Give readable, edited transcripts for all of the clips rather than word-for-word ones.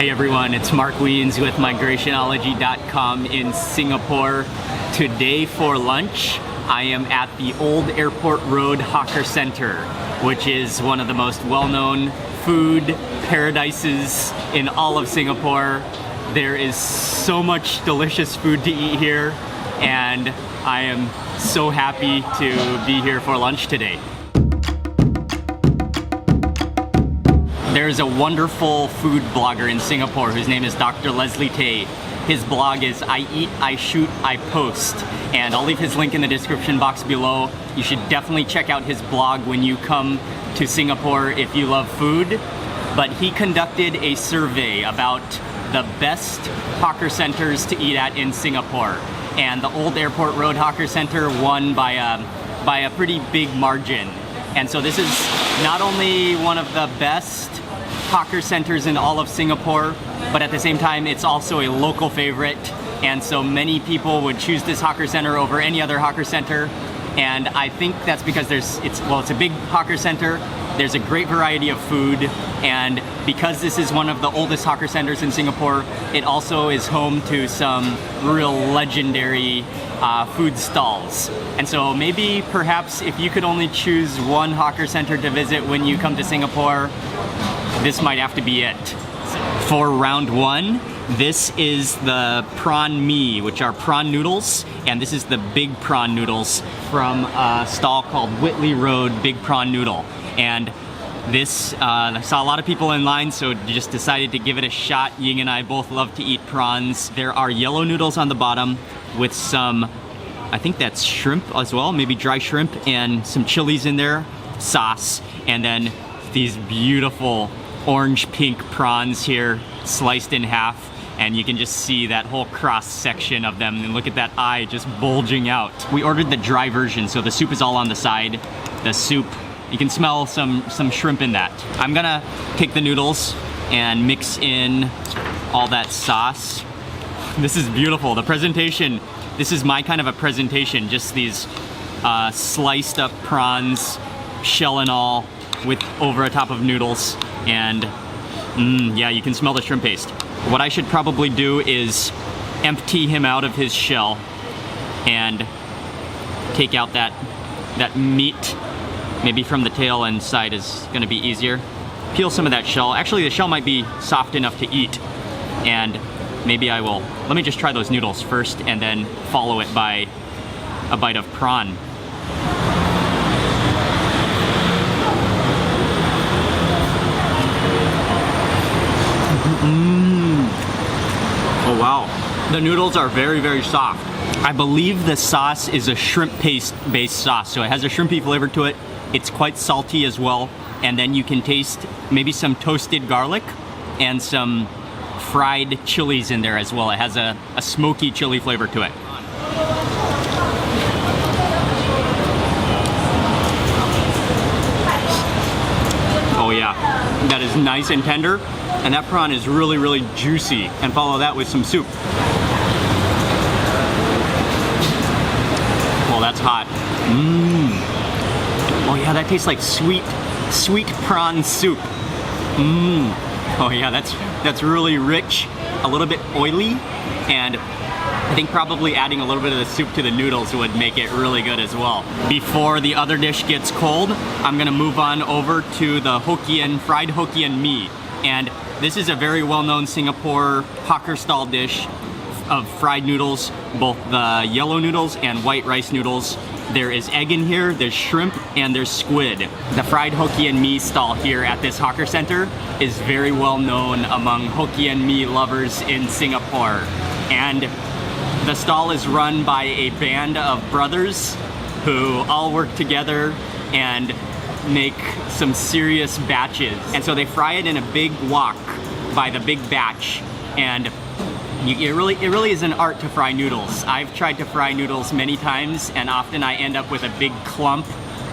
Hey everyone, it's Mark Wiens with migrationology.com in Singapore. Today for lunch, I am at the Old Airport Road Hawker Center, which is one of the most well-known food paradises in all of Singapore. There is so much delicious food to eat here, and I am so happy to be here for lunch today. There's a wonderful food blogger in Singapore whose name is Dr. Leslie Tay. His blog is I Eat, I Shoot, I Post, and I'll leave his link in the description box below. You should definitely check out his blog when you come to Singapore if you love food. But he conducted a survey about the best hawker centers to eat at in Singapore, and the Old Airport Road Hawker Center won by a pretty big margin. And so this is not only one of the best hawker centers in all of Singapore, but at the same time it's also a local favorite, and so many people would choose this hawker center over any other hawker center. And I think that's because it's a big hawker center, there's a great variety of food, and because this is one of the oldest hawker centers in Singapore, it also is home to some real legendary food stalls. And so maybe perhaps if you could only choose one hawker center to visit when you come to Singapore, this might have to be it. For round one, this is the prawn mee, which are prawn noodles, and this is the big prawn noodles from a stall called Whitley Road Big Prawn Noodle. And this, I saw a lot of people in line, so just decided to give it a shot. Ying and I both love to eat prawns. There are yellow noodles on the bottom with some, I think that's shrimp as well, maybe dry shrimp, and some chilies in there, sauce, and then these beautiful orange-pink prawns here, sliced in half, and you can just see that whole cross section of them, and look at that eye just bulging out. We ordered the dry version, so the soup is all on the side. The soup, you can smell some shrimp in that. I'm gonna take the noodles and mix in all that sauce. This is beautiful. The presentation, this is my kind of a presentation, just these sliced up prawns, shell and all, with over a top of noodles. And yeah, you can smell the shrimp paste. What I should probably do is empty him out of his shell and take out that meat, maybe from the tail and side is gonna be easier. Peel some of that shell. Actually, the shell might be soft enough to eat, and maybe I will. Let me just try those noodles first and then follow it by a bite of prawn. Oh wow, the noodles are very, very soft. I believe the sauce is a shrimp paste based sauce, so it has a shrimpy flavor to it. It's quite salty as well, and then you can taste maybe some toasted garlic and some fried chilies in there as well. It has a smoky chili flavor to it. Oh yeah, that is nice and tender. And that prawn is really, really juicy. And follow that with some soup. Well, that's hot. Mmm. Oh yeah, that tastes like sweet prawn soup. Mmm. Oh yeah, that's really rich, a little bit oily, and I think probably adding a little bit of the soup to the noodles would make it really good as well. Before the other dish gets cold, I'm gonna move on over to the Fried Hokkien Mee. And this is a very well-known Singapore hawker stall dish of fried noodles, both the yellow noodles and white rice noodles. There is egg in here, there's shrimp, and there's squid. The Fried Hokkien Mee stall here at this hawker center is very well known among Hokkien Mee lovers in Singapore. And the stall is run by a band of brothers who all work together and make some serious batches. And so they fry it in a big wok by the big batch, and it really is an art to fry noodles. I've tried to fry noodles many times, and often I end up with a big clump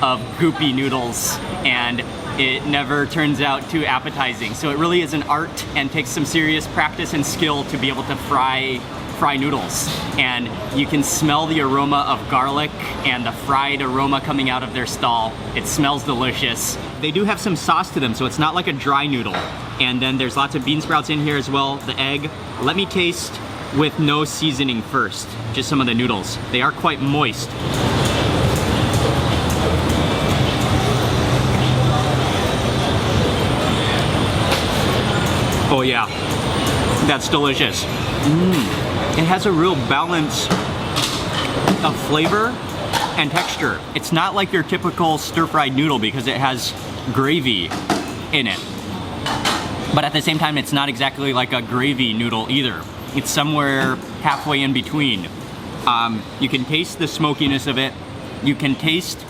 of goopy noodles, and it never turns out too appetizing. So it really is an art and takes some serious practice and skill to be able to fry fry noodles. And you can smell the aroma of garlic and the fried aroma coming out of their stall. It smells delicious. They do have some sauce to them, so it's not like a dry noodle. And then there's lots of bean sprouts in here as well, the egg. Let me taste with no seasoning first, just some of the noodles. They are quite moist. Oh yeah, that's delicious. It has a real balance of flavor and texture. It's not like your typical stir-fried noodle because it has gravy in it. But at the same time, it's not exactly like a gravy noodle either. It's somewhere halfway in between. You can taste the smokiness of it. You can taste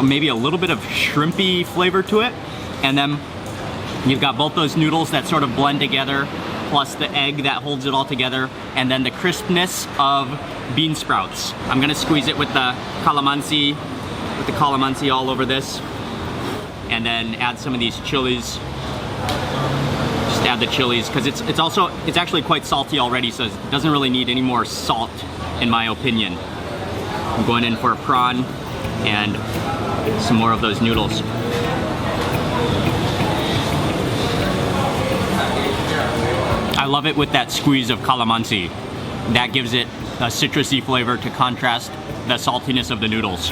maybe a little bit of shrimpy flavor to it. And then you've got both those noodles that sort of blend together, plus the egg that holds it all together, and then the crispness of bean sprouts. I'm gonna squeeze it with the calamansi all over this, and then add some of these chilies. Just add the chilies, because it's actually quite salty already, so it doesn't really need any more salt, in my opinion. I'm going in for a prawn and some more of those noodles. I love it with that squeeze of calamansi. That gives it a citrusy flavor to contrast the saltiness of the noodles.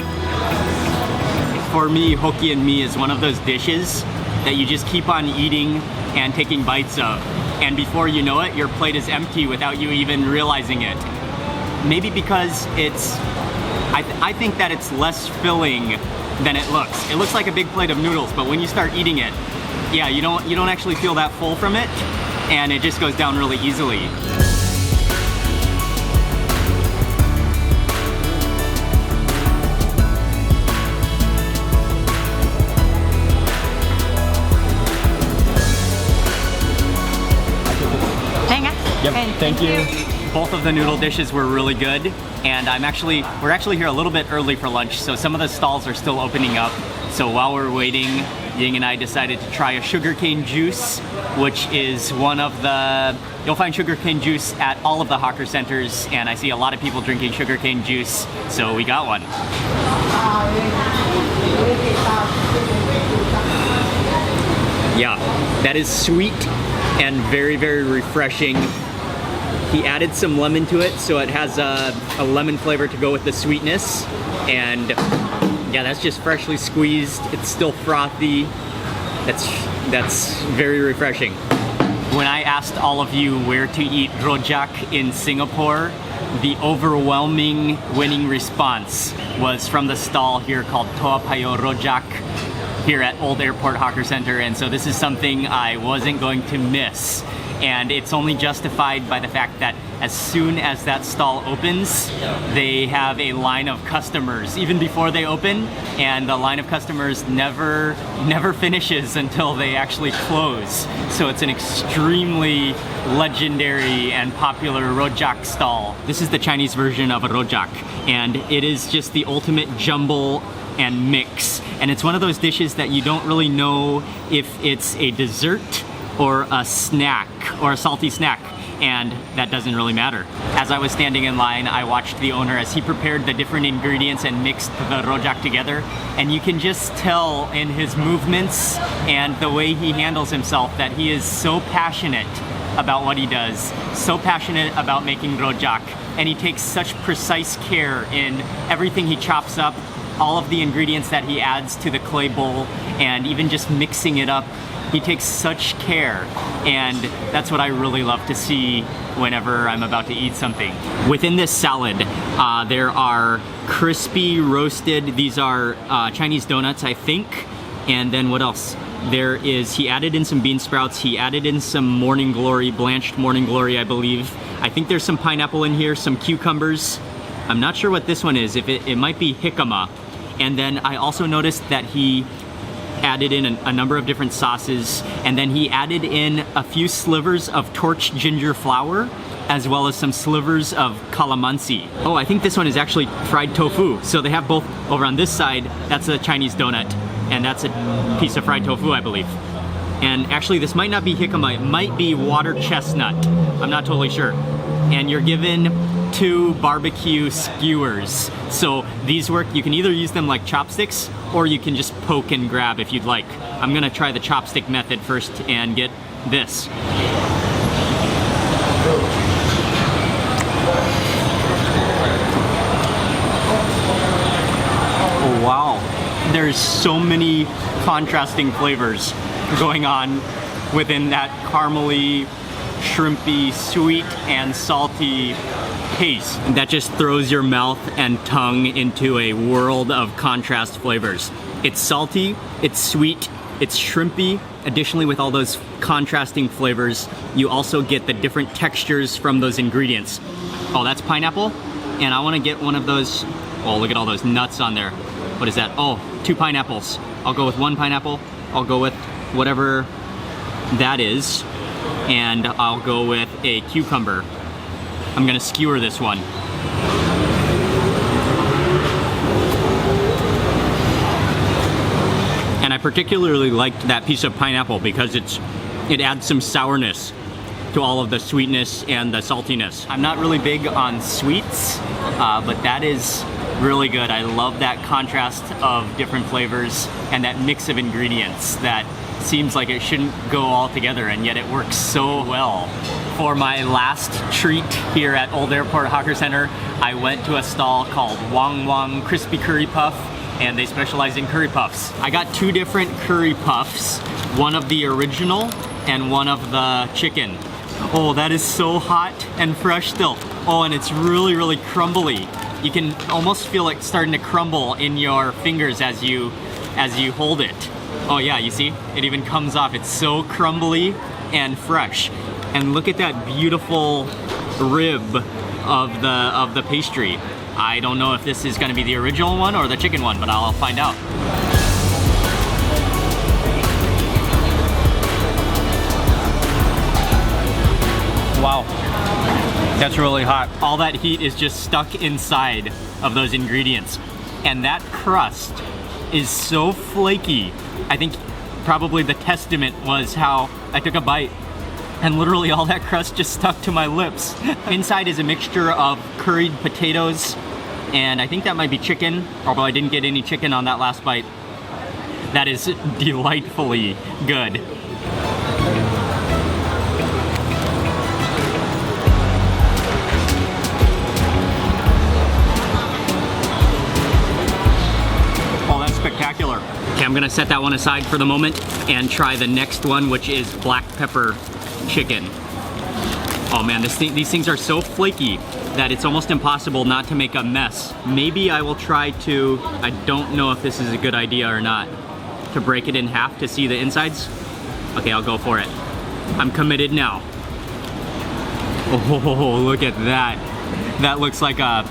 For me, Hokkien Mee is one of those dishes that you just keep on eating and taking bites of. And before you know it, your plate is empty without you even realizing it. Maybe because I think that it's less filling than it looks. It looks like a big plate of noodles, but when you start eating it, yeah, you don't actually feel that full from it. And it just goes down really easily. Yep, thank you. Both of the noodle dishes were really good, and we're actually here a little bit early for lunch, so some of the stalls are still opening up. So while we're waiting, Ying and I decided to try a sugarcane juice, which is you'll find sugarcane juice at all of the hawker centers, and I see a lot of people drinking sugarcane juice, so we got one. Yeah, that is sweet and very, very refreshing. He added some lemon to it, so it has a lemon flavor to go with the sweetness, and yeah, that's just freshly squeezed. It's still frothy. That's very refreshing. When I asked all of you where to eat rojak in Singapore, the overwhelming winning response was from the stall here called Toa Payoh Rojak here at Old Airport Hawker Center, and so this is something I wasn't going to miss. And it's only justified by the fact that as soon as that stall opens, they have a line of customers even before they open, and the line of customers never finishes until they actually close. So it's an extremely legendary and popular rojak stall. This is the Chinese version of a rojak, and it is just the ultimate jumble and mix. And it's one of those dishes that you don't really know if it's a dessert or a snack, or a salty snack, and that doesn't really matter. As I was standing in line, I watched the owner as he prepared the different ingredients and mixed the rojak together, and you can just tell in his movements and the way he handles himself that he is so passionate about what he does, so passionate about making rojak, and he takes such precise care in everything he chops up, all of the ingredients that he adds to the clay bowl, and even just mixing it up. He takes such care, and that's what I really love to see whenever I'm about to eat something. Within this salad, there are crispy roasted, these are Chinese donuts, I think, and then what else? He added in some bean sprouts, he added in some morning glory, blanched morning glory, I believe. I think there's some pineapple in here, some cucumbers. I'm not sure what this one is, it might be jicama. And then I also noticed that he added in a number of different sauces, and then he added in a few slivers of torched ginger flour, as well as some slivers of calamansi. Oh, I think this one is actually fried tofu. So they have both over on this side. That's a Chinese donut, and that's a piece of fried tofu, I believe. And actually, this might not be jicama, it might be water chestnut. I'm not totally sure. and you're given 2 barbecue skewers. So these work, you can either use them like chopsticks or you can just poke and grab if you'd like. I'm gonna try the chopstick method first and get this. Oh, wow. There's so many contrasting flavors going on within that caramely, shrimpy, sweet, and salty paste. That just throws your mouth and tongue into a world of contrast flavors. It's salty, it's sweet, it's shrimpy. Additionally, with all those contrasting flavors, you also get the different textures from those ingredients. Oh, that's pineapple, and I want to get one of those. Oh, look at all those nuts on there. What is that? Oh, 2 pineapples. I'll go with 1 pineapple. I'll go with whatever that is, and I'll go with a cucumber. I'm gonna skewer this one. And I particularly liked that piece of pineapple because it adds some sourness to all of the sweetness and the saltiness. I'm not really big on sweets, but that is really good. I love that contrast of different flavors and that mix of ingredients that seems like it shouldn't go all together, and yet it works so well. For my last treat here at Old Airport Hawker Center, I went to a stall called Wang Crispy Curry Puff, and they specialize in curry puffs. I got 2 different curry puffs, one of the original and one of the chicken. Oh, that is so hot and fresh still. Oh, and it's really, really crumbly. You can almost feel it starting to crumble in your fingers as you hold it. Oh yeah, you see? It even comes off. It's so crumbly and fresh. And look at that beautiful rib of the pastry. I don't know if this is gonna be the original one or the chicken one, but I'll find out. Wow, that's really hot. All that heat is just stuck inside of those ingredients. And that crust is so flaky. I think probably the testament was how I took a bite and literally all that crust just stuck to my lips. Inside is a mixture of curried potatoes, and I think that might be chicken, although I didn't get any chicken on that last bite. That is delightfully good. Oh, that's spectacular. Okay, I'm gonna set that one aside for the moment and try the next one, which is black pepper chicken. Oh man, these things are so flaky that it's almost impossible not to make a mess. Maybe I will try to, I don't know if this is a good idea or not, to break it in half to see the insides. Okay, I'll go for it. I'm committed now. Oh, look at that. That looks like a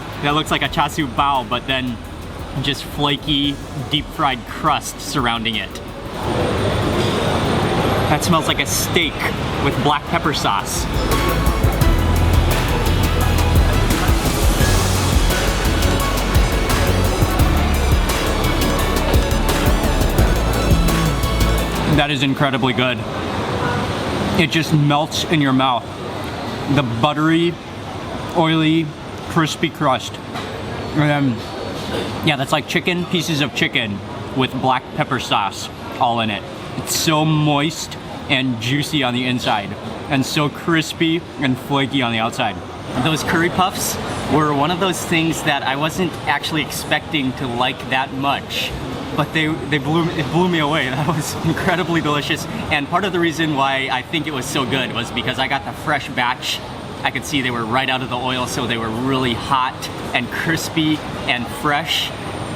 char siu bao, but then just flaky, deep fried crust surrounding it. That smells like a steak with black pepper sauce. That is incredibly good. It just melts in your mouth. The buttery, oily, crispy crust. And then, yeah, that's like chicken, pieces of chicken with black pepper sauce all in it. It's so moist and juicy on the inside, and so crispy and flaky on the outside. Those curry puffs were one of those things that I wasn't actually expecting to like that much, but it blew me away. That was incredibly delicious, and part of the reason why I think it was so good was because I got the fresh batch. I could see they were right out of the oil, so they were really hot and crispy and fresh.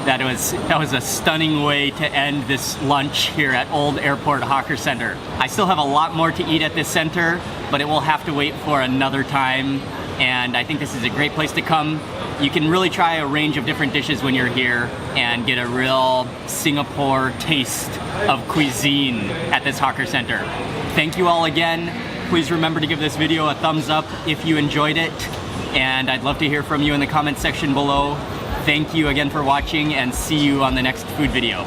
That was a stunning way to end this lunch here at Old Airport Hawker Center. I still have a lot more to eat at this center, but it will have to wait for another time, and I think this is a great place to come. You can really try a range of different dishes when you're here and get a real Singapore taste of cuisine at this hawker center. Thank you all again. Please remember to give this video a thumbs up if you enjoyed it, and I'd love to hear from you in the comments section below. Thank you again for watching, and see you on the next food video.